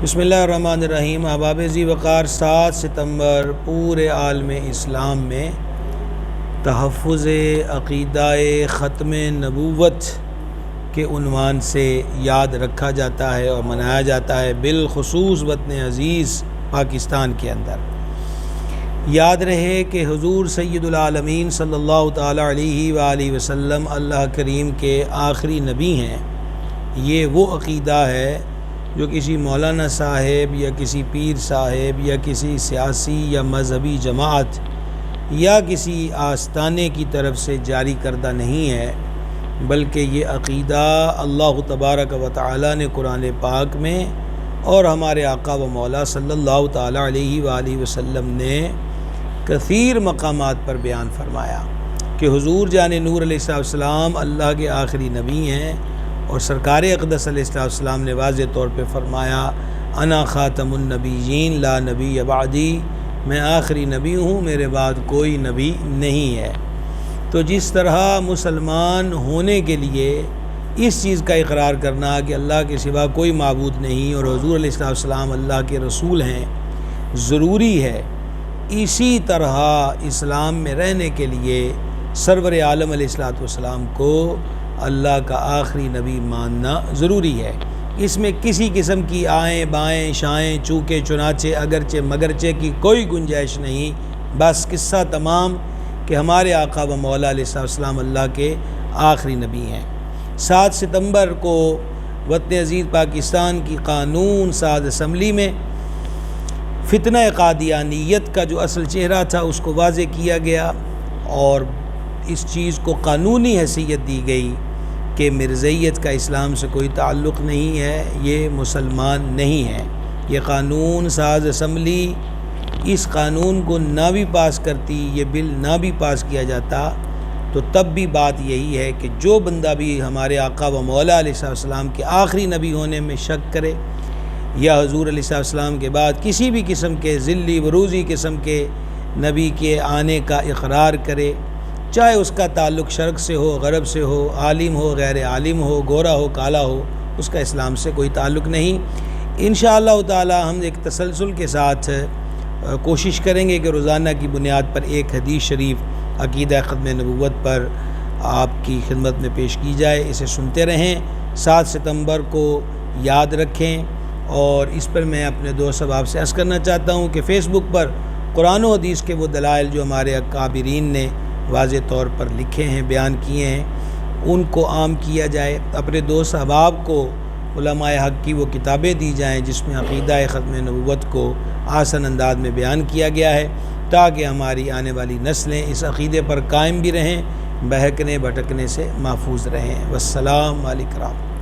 بسم اللہ الرحمن الرحیم۔ احباب ذی وقار، 7 ستمبر پورے عالم اسلام میں تحفظ عقیدہ ختم نبوت کے عنوان سے یاد رکھا جاتا ہے اور منایا جاتا ہے، بالخصوص وطن عزیز پاکستان کے اندر۔ یاد رہے کہ حضور سید العالمین صلی اللہ تعالیٰ علیہ وآلہ وسلم اللہ کریم کے آخری نبی ہیں۔ یہ وہ عقیدہ ہے جو کسی مولانا صاحب یا کسی پیر صاحب یا کسی سیاسی یا مذہبی جماعت یا کسی آستانے کی طرف سے جاری کردہ نہیں ہے، بلکہ یہ عقیدہ اللہ تبارک و تعالی نے قرآن پاک میں اور ہمارے آقا و مولا صلی اللہ تعالیٰ علیہ وآلہ وسلم نے کثیر مقامات پر بیان فرمایا کہ حضور جان نور علیہ السلام اللہ کے آخری نبی ہیں، اور سرکار اقدس علیہ السلام نے واضح طور پہ فرمایا، انا خاتم النبیین لا نبی بعدی، میں آخری نبی ہوں، میرے بعد کوئی نبی نہیں ہے۔ تو جس طرح مسلمان ہونے کے لیے اس چیز کا اقرار کرنا کہ اللہ کے سوا کوئی معبود نہیں اور حضور علیہ السلام اللہ کے رسول ہیں ضروری ہے، اسی طرح اسلام میں رہنے کے لیے سرور عالم علیہ السلام کو اللہ کا آخری نبی ماننا ضروری ہے۔ اس میں کسی قسم کی آئیں بائیں شائیں چونکہ چنانچہ اگرچہ مگرچہ کی کوئی گنجائش نہیں، بس قصہ تمام کہ ہمارے آقا و مولا علیہ السلام اللہ کے آخری نبی ہیں۔ 7 ستمبر کو وطن عزیز پاکستان کی قانون ساز اسمبلی میں فتنہ قادیانیت کا جو اصل چہرہ تھا اس کو واضح کیا گیا، اور اس چیز کو قانونی حیثیت دی گئی کہ مرزائیت کا اسلام سے کوئی تعلق نہیں ہے، یہ مسلمان نہیں ہے۔ یہ قانون ساز اسمبلی اس قانون کو نہ بھی پاس کرتی، یہ بل نہ بھی پاس کیا جاتا، تو تب بھی بات یہی ہے کہ جو بندہ بھی ہمارے آقا و مولا علیہ السلام کے آخری نبی ہونے میں شک کرے یا حضور علیہ السلام کے بعد کسی بھی قسم کے ذلی بروزی قسم کے نبی کے آنے کا اقرار کرے، چاہے اس کا تعلق شرق سے ہو، غرب سے ہو، عالم ہو، غیر عالم ہو، گورا ہو، کالا ہو، اس کا اسلام سے کوئی تعلق نہیں۔ انشاءاللہ تعالی ہم ایک تسلسل کے ساتھ کوشش کریں گے کہ روزانہ کی بنیاد پر ایک حدیث شریف عقیدہ ختم نبوت پر آپ کی خدمت میں پیش کی جائے، اسے سنتے رہیں۔ 7 ستمبر کو یاد رکھیں، اور اس پر میں اپنے دوست احباب سے عرض کرنا چاہتا ہوں کہ فیس بک پر قرآن و حدیث کے وہ دلائل جو ہمارے اکابرین نے واضح طور پر لکھے ہیں، بیان کیے ہیں، ان کو عام کیا جائے۔ اپنے دوست احباب کو علماء حق کی وہ کتابیں دی جائیں جس میں عقیدہ ختم نبوت کو آسان انداز میں بیان کیا گیا ہے، تاکہ ہماری آنے والی نسلیں اس عقیدے پر قائم بھی رہیں، بہکنے بھٹکنے سے محفوظ رہیں۔ والسلام علیکم۔